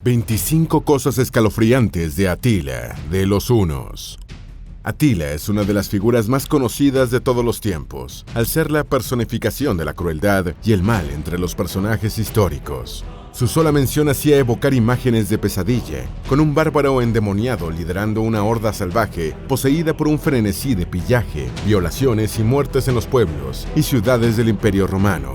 25 cosas escalofriantes de Atila, de los Hunos. Atila es una de las figuras más conocidas de todos los tiempos, al ser la personificación de la crueldad y el mal entre los personajes históricos. Su sola mención hacía evocar imágenes de pesadilla, con un bárbaro endemoniado liderando una horda salvaje poseída por un frenesí de pillaje, violaciones y muertes en los pueblos y ciudades del Imperio Romano.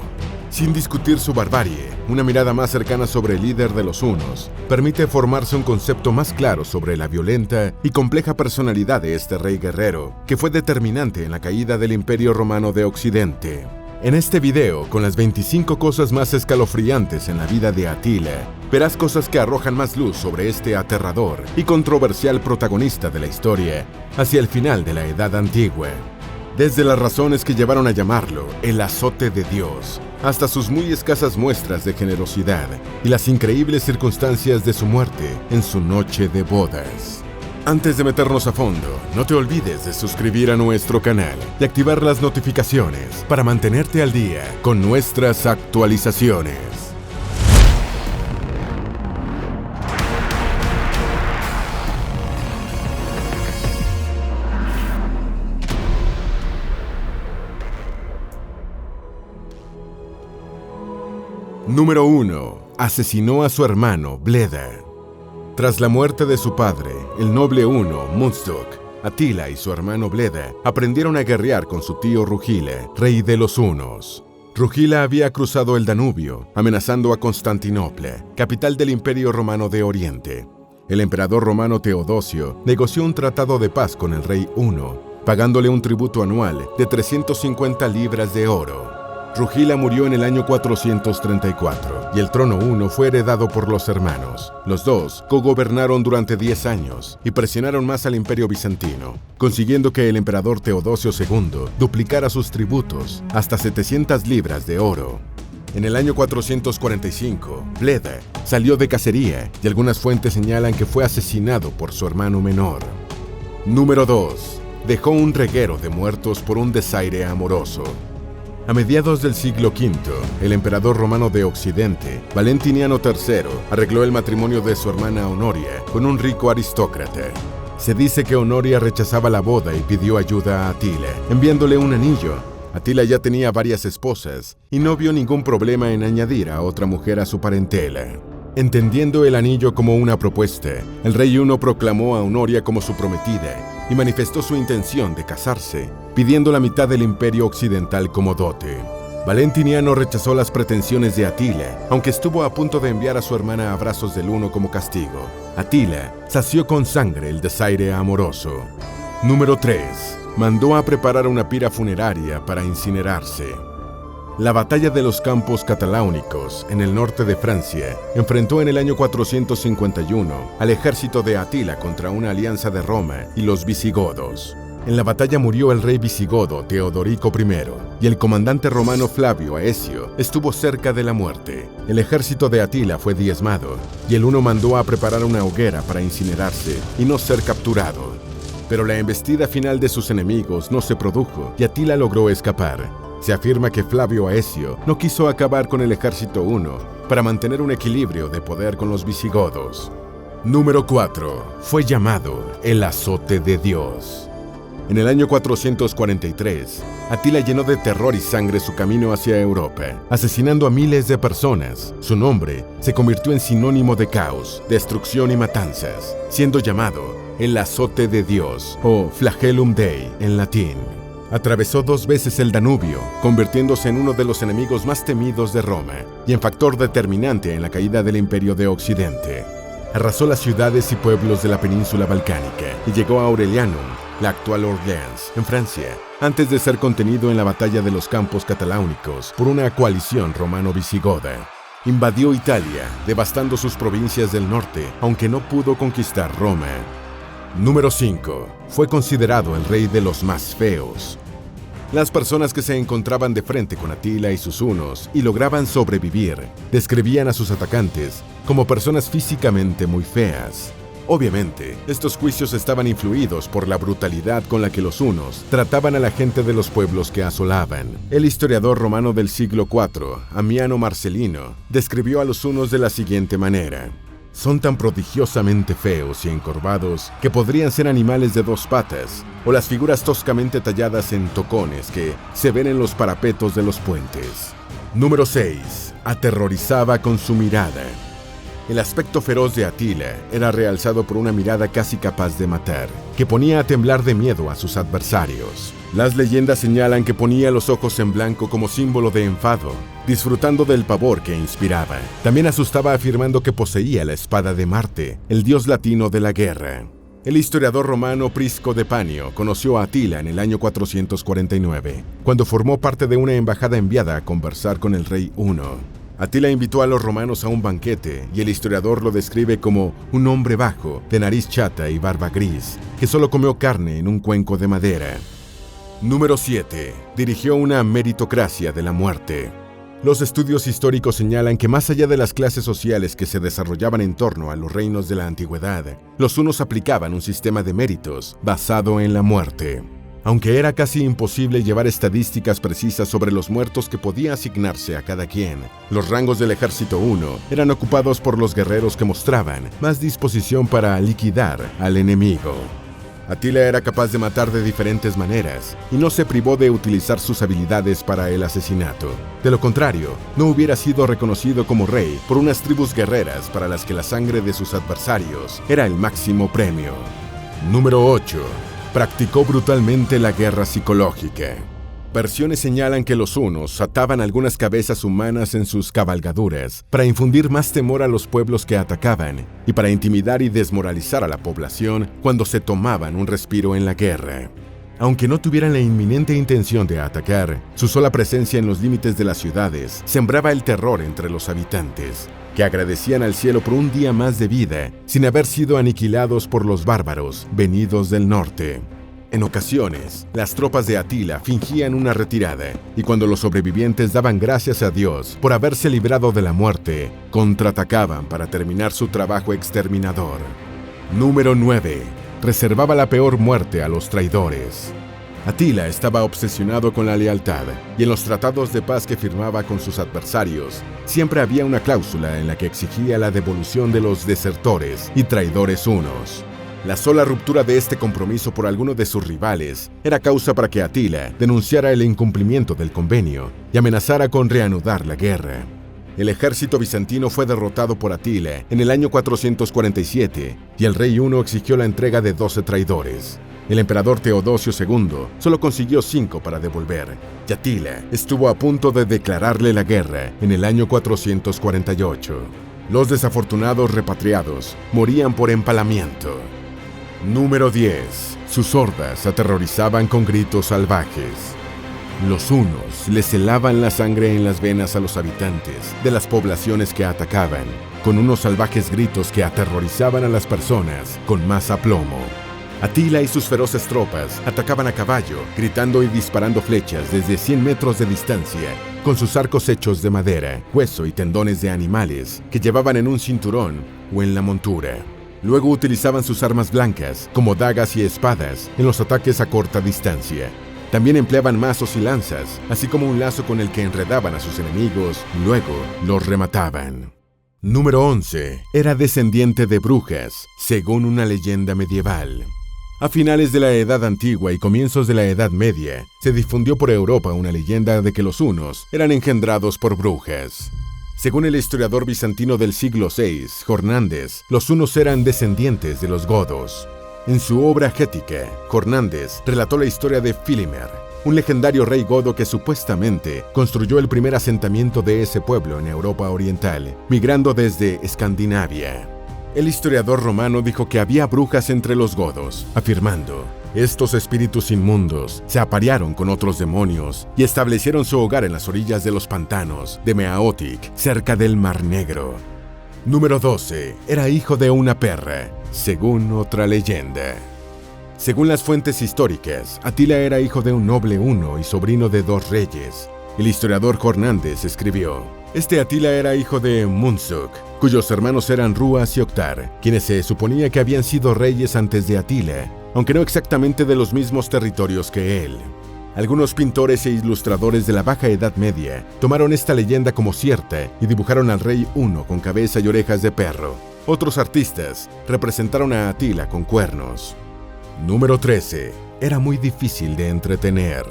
Sin discutir su barbarie, una mirada más cercana sobre el líder de los Hunos permite formarse un concepto más claro sobre la violenta y compleja personalidad de este rey guerrero, que fue determinante en la caída del Imperio Romano de Occidente. En este video, con las 25 cosas más escalofriantes en la vida de Atila, verás cosas que arrojan más luz sobre este aterrador y controversial protagonista de la historia hacia el final de la Edad Antigua. Desde las razones que llevaron a llamarlo el azote de Dios, hasta sus muy escasas muestras de generosidad y las increíbles circunstancias de su muerte en su noche de bodas. Antes de meternos a fondo, no te olvides de suscribir a nuestro canal y activar las notificaciones para mantenerte al día con nuestras actualizaciones. Número 1. Asesinó a su hermano, Bleda. Tras la muerte de su padre, el noble huno Muzduk, Atila y su hermano Bleda aprendieron a guerrear con su tío Rugila, rey de los hunos. Rugila había cruzado el Danubio, amenazando a Constantinopla, capital del Imperio Romano de Oriente. El emperador romano Teodosio negoció un tratado de paz con el rey huno, pagándole un tributo anual de 350 libras de oro. Rugila murió en el año 434 y el trono huno fue heredado por los hermanos. Los dos cogobernaron durante 10 años y presionaron más al Imperio Bizantino, consiguiendo que el emperador Teodosio II duplicara sus tributos hasta 700 libras de oro. En el año 445, Bleda salió de cacería y algunas fuentes señalan que fue asesinado por su hermano menor. Número 2. Dejó un reguero de muertos por un desaire amoroso. A mediados del siglo V, el emperador romano de Occidente, Valentiniano III, arregló el matrimonio de su hermana Honoria con un rico aristócrata. Se dice que Honoria rechazaba la boda y pidió ayuda a Atila, enviándole un anillo. Atila ya tenía varias esposas y no vio ningún problema en añadir a otra mujer a su parentela. Entendiendo el anillo como una propuesta, el rey huno proclamó a Honoria como su prometida y manifestó su intención de casarse, pidiendo la mitad del imperio occidental como dote. Valentiniano rechazó las pretensiones de Atila, aunque estuvo a punto de enviar a su hermana a brazos del huno como castigo. Atila sació con sangre el desaire amoroso. Número 3. Mandó a preparar una pira funeraria para incinerarse. La batalla de los Campos Cataláunicos, en el norte de Francia, enfrentó en el año 451 al ejército de Atila contra una alianza de Roma y los visigodos. En la batalla murió el rey visigodo Teodorico I, y el comandante romano Flavio Aecio estuvo cerca de la muerte. El ejército de Atila fue diezmado, y el huno mandó a preparar una hoguera para incinerarse y no ser capturado. Pero la embestida final de sus enemigos no se produjo, y Atila logró escapar. Se afirma que Flavio Aecio no quiso acabar con el ejército huno para mantener un equilibrio de poder con los visigodos. Número 4. Fue llamado el azote de Dios. En el año 443, Atila llenó de terror y sangre su camino hacia Europa, asesinando a miles de personas. Su nombre se convirtió en sinónimo de caos, destrucción y matanzas, siendo llamado el azote de Dios o Flagellum Dei en latín. Atravesó 2 veces el Danubio, convirtiéndose en uno de los enemigos más temidos de Roma y en factor determinante en la caída del Imperio de Occidente. Arrasó las ciudades y pueblos de la península balcánica y llegó a Aurelianum, la actual Orleans, en Francia, antes de ser contenido en la batalla de los Campos Cataláunicos por una coalición romano-visigoda. Invadió Italia, devastando sus provincias del norte, aunque no pudo conquistar Roma. Número 5. Fue considerado el rey de los más feos. Las personas que se encontraban de frente con Atila y sus hunos y lograban sobrevivir, describían a sus atacantes como personas físicamente muy feas. Obviamente, estos juicios estaban influidos por la brutalidad con la que los hunos trataban a la gente de los pueblos que asolaban. El historiador romano del siglo IV, Ammiano Marcelino, describió a los hunos de la siguiente manera. Son tan prodigiosamente feos y encorvados que podrían ser animales de 2 patas, o las figuras toscamente talladas en tocones que se ven en los parapetos de los puentes. Número 6. Aterrorizaba con su mirada. El aspecto feroz de Atila era realzado por una mirada casi capaz de matar, que ponía a temblar de miedo a sus adversarios. Las leyendas señalan que ponía los ojos en blanco como símbolo de enfado, disfrutando del pavor que inspiraba. También asustaba afirmando que poseía la espada de Marte, el dios latino de la guerra. El historiador romano Prisco de Panio conoció a Atila en el año 449, cuando formó parte de una embajada enviada a conversar con el rey Huno. Atila invitó a los romanos a un banquete y el historiador lo describe como un hombre bajo, de nariz chata y barba gris, que solo comió carne en un cuenco de madera. Número 7. Dirigió una meritocracia de la muerte. Los estudios históricos señalan que más allá de las clases sociales que se desarrollaban en torno a los reinos de la antigüedad, los hunos aplicaban un sistema de méritos basado en la muerte. Aunque era casi imposible llevar estadísticas precisas sobre los muertos que podía asignarse a cada quien, los rangos del ejército huno eran ocupados por los guerreros que mostraban más disposición para liquidar al enemigo. Atila era capaz de matar de diferentes maneras y no se privó de utilizar sus habilidades para el asesinato. De lo contrario, no hubiera sido reconocido como rey por unas tribus guerreras para las que la sangre de sus adversarios era el máximo premio. Número 8. Practicó brutalmente la guerra psicológica. Versiones señalan que los hunos ataban algunas cabezas humanas en sus cabalgaduras para infundir más temor a los pueblos que atacaban y para intimidar y desmoralizar a la población cuando se tomaban un respiro en la guerra. Aunque no tuvieran la inminente intención de atacar, su sola presencia en los límites de las ciudades sembraba el terror entre los habitantes, que agradecían al cielo por un día más de vida sin haber sido aniquilados por los bárbaros venidos del norte. En ocasiones, las tropas de Atila fingían una retirada, y cuando los sobrevivientes daban gracias a Dios por haberse librado de la muerte, contraatacaban para terminar su trabajo exterminador. Número 9. Reservaba la peor muerte a los traidores. Atila estaba obsesionado con la lealtad, y en los tratados de paz que firmaba con sus adversarios, siempre había una cláusula en la que exigía la devolución de los desertores y traidores hunos. La sola ruptura de este compromiso por alguno de sus rivales era causa para que Atila denunciara el incumplimiento del convenio y amenazara con reanudar la guerra. El ejército bizantino fue derrotado por Atila en el año 447 y el rey huno exigió la entrega de 12 traidores. El emperador Teodosio II solo consiguió 5 para devolver, y Atila estuvo a punto de declararle la guerra en el año 448. Los desafortunados repatriados morían por empalamiento. Número 10. Sus hordas aterrorizaban con gritos salvajes. Los hunos les helaban la sangre en las venas a los habitantes de las poblaciones que atacaban, con unos salvajes gritos que aterrorizaban a las personas con más aplomo. Atila y sus feroces tropas atacaban a caballo, gritando y disparando flechas desde 100 metros de distancia, con sus arcos hechos de madera, hueso y tendones de animales que llevaban en un cinturón o en la montura. Luego utilizaban sus armas blancas, como dagas y espadas, en los ataques a corta distancia. También empleaban mazos y lanzas, así como un lazo con el que enredaban a sus enemigos y luego los remataban. Número 11. Era descendiente de brujas, según una leyenda medieval. A finales de la Edad Antigua y comienzos de la Edad Media, se difundió por Europa una leyenda de que los hunos eran engendrados por brujas. Según el historiador bizantino del siglo VI, Jornandes, los hunos eran descendientes de los godos. En su obra Gética, Jornandes relató la historia de Filimer, un legendario rey godo que supuestamente construyó el primer asentamiento de ese pueblo en Europa Oriental, migrando desde Escandinavia. El historiador romano dijo que había brujas entre los godos, afirmando: estos espíritus inmundos se aparearon con otros demonios y establecieron su hogar en las orillas de los pantanos de Meaotic, cerca del Mar Negro. Número 12. Era hijo de una perra, según otra leyenda. Según las fuentes históricas, Atila era hijo de un noble huno y sobrino de 2 reyes. El historiador Jornandes escribió: este Atila era hijo de Mundzuk, cuyos hermanos eran Ruas y Octar, quienes se suponía que habían sido reyes antes de Atila, aunque no exactamente de los mismos territorios que él. Algunos pintores e ilustradores de la Baja Edad Media tomaron esta leyenda como cierta y dibujaron al rey huno con cabeza y orejas de perro. Otros artistas representaron a Atila con cuernos. Número 13. Era muy difícil de entretener.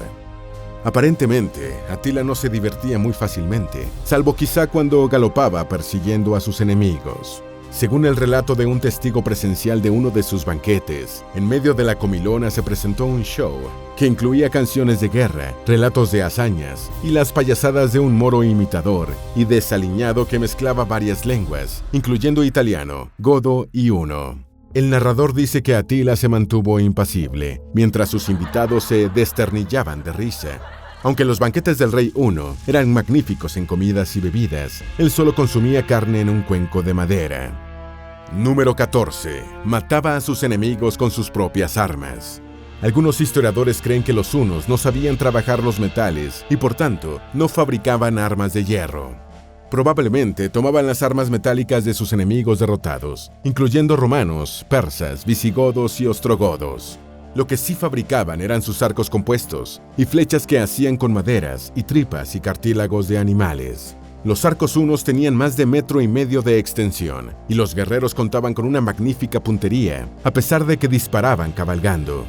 Aparentemente, Atila no se divertía muy fácilmente, salvo quizá cuando galopaba persiguiendo a sus enemigos. Según el relato de un testigo presencial de uno de sus banquetes, en medio de la comilona se presentó un show que incluía canciones de guerra, relatos de hazañas y las payasadas de un moro imitador y desaliñado que mezclaba varias lenguas, incluyendo italiano, godo y huno. El narrador dice que Atila se mantuvo impasible, mientras sus invitados se desternillaban de risa. Aunque los banquetes del rey Huno eran magníficos en comidas y bebidas, él solo consumía carne en un cuenco de madera. Número 14. Mataba a sus enemigos con sus propias armas. Algunos historiadores creen que los hunos no sabían trabajar los metales y por tanto no fabricaban armas de hierro. Probablemente tomaban las armas metálicas de sus enemigos derrotados, incluyendo romanos, persas, visigodos y ostrogodos. Lo que sí fabricaban eran sus arcos compuestos y flechas que hacían con maderas y tripas y cartílagos de animales. Los arcos hunos tenían más de 1,5 metros de extensión y los guerreros contaban con una magnífica puntería, a pesar de que disparaban cabalgando.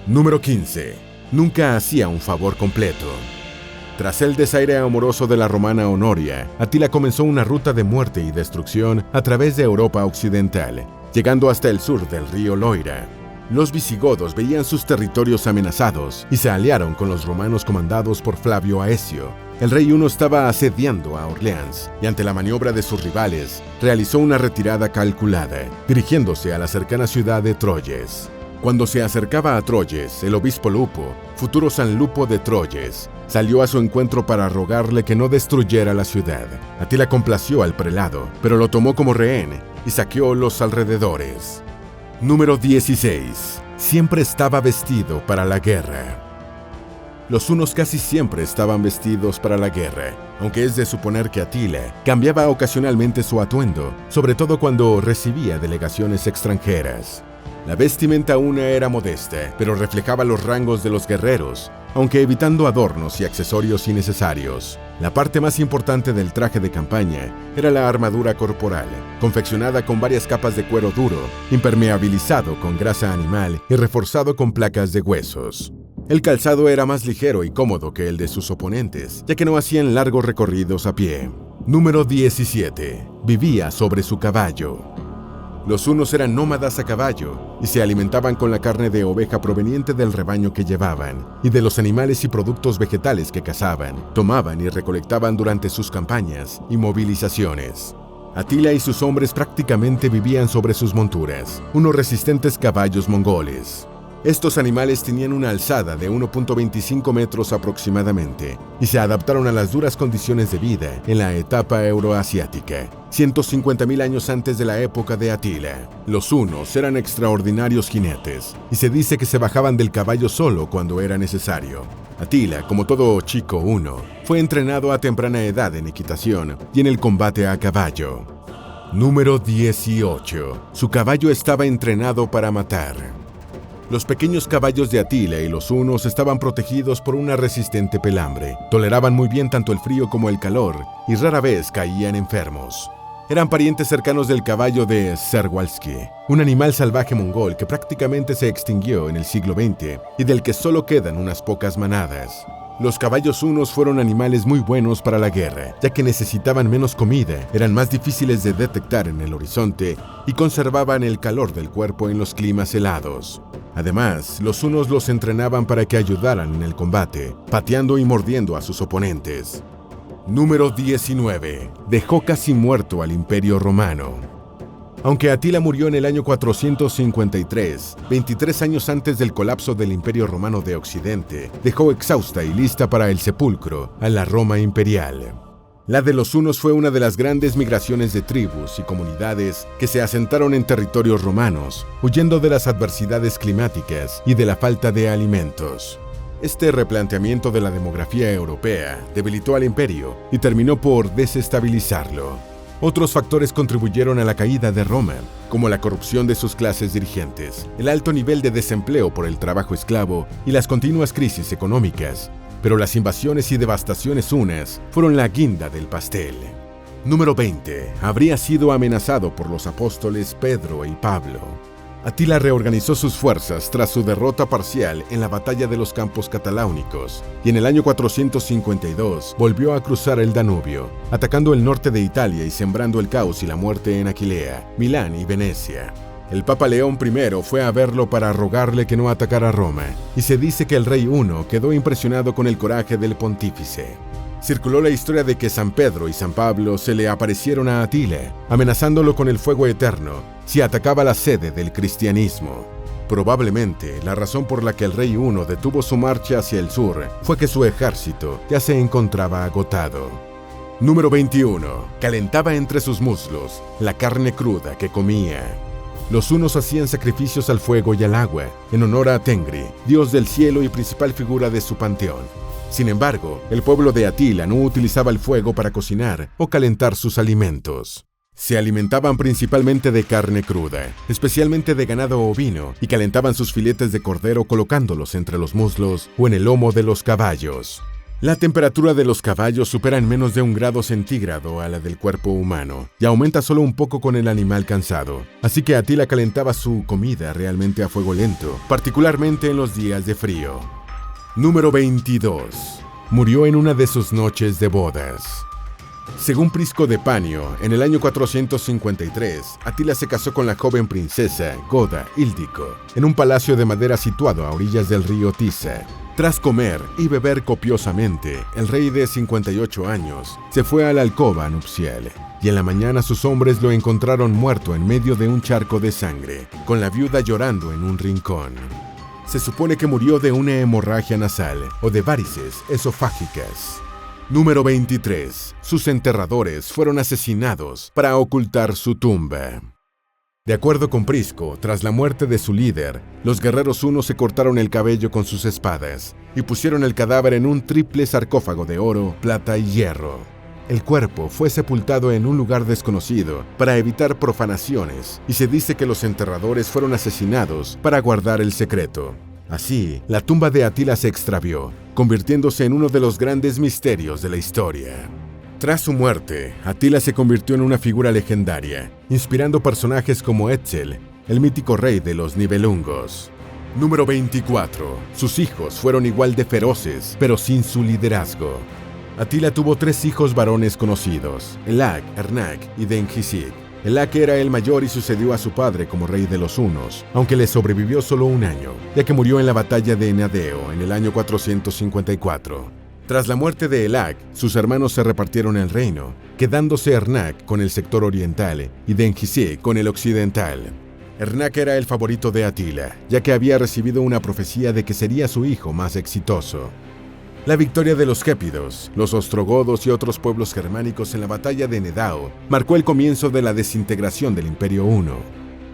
Número 15. Nunca hacía un favor completo. Tras el desaire amoroso de la romana Honoria, Atila comenzó una ruta de muerte y destrucción a través de Europa occidental, llegando hasta el sur del río Loira. Los visigodos veían sus territorios amenazados y se aliaron con los romanos comandados por Flavio Aecio. El rey Huno estaba asediando a Orleans y ante la maniobra de sus rivales, realizó una retirada calculada, dirigiéndose a la cercana ciudad de Troyes. Cuando se acercaba a Troyes, el obispo Lupo, futuro San Lupo de Troyes, salió a su encuentro para rogarle que no destruyera la ciudad. Atila complació al prelado, pero lo tomó como rehén y saqueó los alrededores. Número 16. Siempre estaba vestido para la guerra. Los hunos casi siempre estaban vestidos para la guerra, aunque es de suponer que Atila cambiaba ocasionalmente su atuendo, sobre todo cuando recibía delegaciones extranjeras. La vestimenta huna era modesta, pero reflejaba los rangos de los guerreros, aunque evitando adornos y accesorios innecesarios. La parte más importante del traje de campaña era la armadura corporal, confeccionada con varias capas de cuero duro, impermeabilizado con grasa animal y reforzado con placas de huesos. El calzado era más ligero y cómodo que el de sus oponentes, ya que no hacían largos recorridos a pie. Número 17. Vivía sobre su caballo. Los hunos eran nómadas a caballo y se alimentaban con la carne de oveja proveniente del rebaño que llevaban y de los animales y productos vegetales que cazaban, tomaban y recolectaban durante sus campañas y movilizaciones. Atila y sus hombres prácticamente vivían sobre sus monturas, unos resistentes caballos mongoles. Estos animales tenían una alzada de 1.25 metros aproximadamente y se adaptaron a las duras condiciones de vida en la etapa euroasiática, 150.000 años antes de la época de Atila. Los hunos eran extraordinarios jinetes y se dice que se bajaban del caballo solo cuando era necesario. Atila, como todo chico huno, fue entrenado a temprana edad en equitación y en el combate a caballo. Número 18. Su caballo estaba entrenado para matar. Los pequeños caballos de Atila y los hunos estaban protegidos por una resistente pelambre. Toleraban muy bien tanto el frío como el calor y rara vez caían enfermos. Eran parientes cercanos del caballo de Przewalski, un animal salvaje mongol que prácticamente se extinguió en el siglo XX y del que solo quedan unas pocas manadas. Los caballos hunos fueron animales muy buenos para la guerra, ya que necesitaban menos comida, eran más difíciles de detectar en el horizonte y conservaban el calor del cuerpo en los climas helados. Además, los hunos los entrenaban para que ayudaran en el combate, pateando y mordiendo a sus oponentes. Número 19. Dejó casi muerto al Imperio Romano. Aunque Atila murió en el año 453, 23 años antes del colapso del Imperio Romano de Occidente, dejó exhausta y lista para el sepulcro a la Roma imperial. La de los hunos fue una de las grandes migraciones de tribus y comunidades que se asentaron en territorios romanos, huyendo de las adversidades climáticas y de la falta de alimentos. Este replanteamiento de la demografía europea debilitó al imperio y terminó por desestabilizarlo. Otros factores contribuyeron a la caída de Roma, como la corrupción de sus clases dirigentes, el alto nivel de desempleo por el trabajo esclavo y las continuas crisis económicas. Pero las invasiones y devastaciones hunas fueron la guinda del pastel. Número 20. Habría sido amenazado por los apóstoles Pedro y Pablo. Atila reorganizó sus fuerzas tras su derrota parcial en la batalla de los Campos Cataláunicos y en el año 452 volvió a cruzar el Danubio, atacando el norte de Italia y sembrando el caos y la muerte en Aquilea, Milán y Venecia. El Papa León I fue a verlo para rogarle que no atacara Roma, y se dice que el rey Huno quedó impresionado con el coraje del pontífice. Circuló la historia de que San Pedro y San Pablo se le aparecieron a Atila, amenazándolo con el fuego eterno si atacaba la sede del cristianismo. Probablemente, la razón por la que el rey Huno detuvo su marcha hacia el sur fue que su ejército ya se encontraba agotado. Número 21. Calentaba entre sus muslos la carne cruda que comía. Los hunos hacían sacrificios al fuego y al agua, en honor a Tengri, dios del cielo y principal figura de su panteón. Sin embargo, el pueblo de Atila no utilizaba el fuego para cocinar o calentar sus alimentos. Se alimentaban principalmente de carne cruda, especialmente de ganado ovino, y calentaban sus filetes de cordero colocándolos entre los muslos o en el lomo de los caballos. La temperatura de los caballos supera en menos de 1 grado centígrado a la del cuerpo humano y aumenta solo un poco con el animal cansado. Así que Atila calentaba su comida realmente a fuego lento, particularmente en los días de frío. Número 22. Murió en una de sus noches de bodas. Según Prisco de Panio, en el año 453, Atila se casó con la joven princesa Goda Íldico en un palacio de madera situado a orillas del río Tisa. Tras comer y beber copiosamente, el rey de 58 años se fue a la alcoba nupcial, y en la mañana sus hombres lo encontraron muerto en medio de un charco de sangre, con la viuda llorando en un rincón. Se supone que murió de una hemorragia nasal o de varices esofágicas. Número 23. Sus enterradores fueron asesinados para ocultar su tumba. De acuerdo con Prisco, tras la muerte de su líder, los guerreros hunos se cortaron el cabello con sus espadas y pusieron el cadáver en un triple sarcófago de oro, plata y hierro. El cuerpo fue sepultado en un lugar desconocido para evitar profanaciones y se dice que los enterradores fueron asesinados para guardar el secreto. Así, la tumba de Atila se extravió, convirtiéndose en uno de los grandes misterios de la historia. Tras su muerte, Atila se convirtió en una figura legendaria, inspirando personajes como Etzel, el mítico rey de los Nibelungos. Número 24. Sus hijos fueron igual de feroces, pero sin su liderazgo. Atila tuvo 3 hijos varones conocidos, Elag, Ernak y Dengisig. Elag era el mayor y sucedió a su padre como rey de los hunos, aunque le sobrevivió solo 1 año, ya que murió en la batalla de Enadeo en el año 454. Tras la muerte de Elag, sus hermanos se repartieron el reino, quedándose Ernak con el sector oriental y Dengisig con el occidental. Ernak era el favorito de Atila, ya que había recibido una profecía de que sería su hijo más exitoso. La victoria de los gépidos, los ostrogodos y otros pueblos germánicos en la batalla de Nedao marcó el comienzo de la desintegración del Imperio Huno.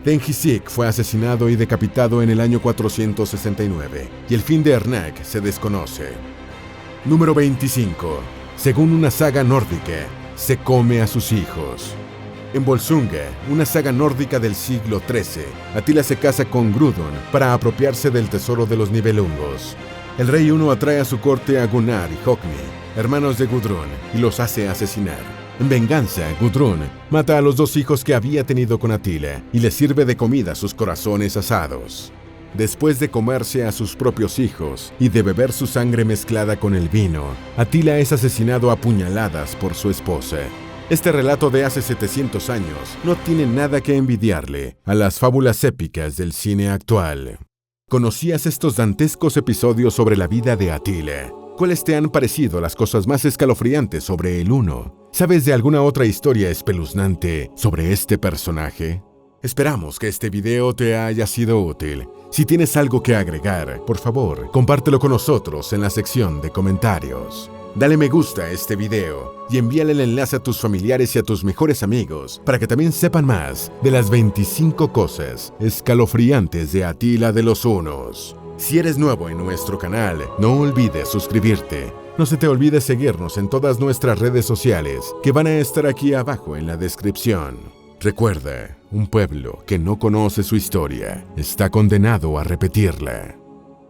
Dengisig fue asesinado y decapitado en el año 469, y el fin de Ernak se desconoce. Número 25. Según una saga nórdica, se come a sus hijos. En Volsunga, una saga nórdica del siglo XIII, Atila se casa con Grudon para apropiarse del tesoro de los Nibelungos. El rey Huno atrae a su corte a Gunnar y Hogni, hermanos de Gudrun, y los hace asesinar. En venganza, Gudrun mata a los 2 hijos que había tenido con Atila y le sirve de comida sus corazones asados. Después de comerse a sus propios hijos y de beber su sangre mezclada con el vino, Atila es asesinado a puñaladas por su esposa. Este relato de hace 700 años no tiene nada que envidiarle a las fábulas épicas del cine actual. ¿Conocías estos dantescos episodios sobre la vida de Atila? ¿Cuáles te han parecido las cosas más escalofriantes sobre el Huno? ¿Sabes de alguna otra historia espeluznante sobre este personaje? Esperamos que este video te haya sido útil. Si tienes algo que agregar, por favor, compártelo con nosotros en la sección de comentarios. Dale me gusta a este video y envíale el enlace a tus familiares y a tus mejores amigos para que también sepan más de las 25 cosas escalofriantes de Atila de los Hunos. Si eres nuevo en nuestro canal, no olvides suscribirte. No se te olvide seguirnos en todas nuestras redes sociales que van a estar aquí abajo en la descripción. Recuerda, un pueblo que no conoce su historia está condenado a repetirla.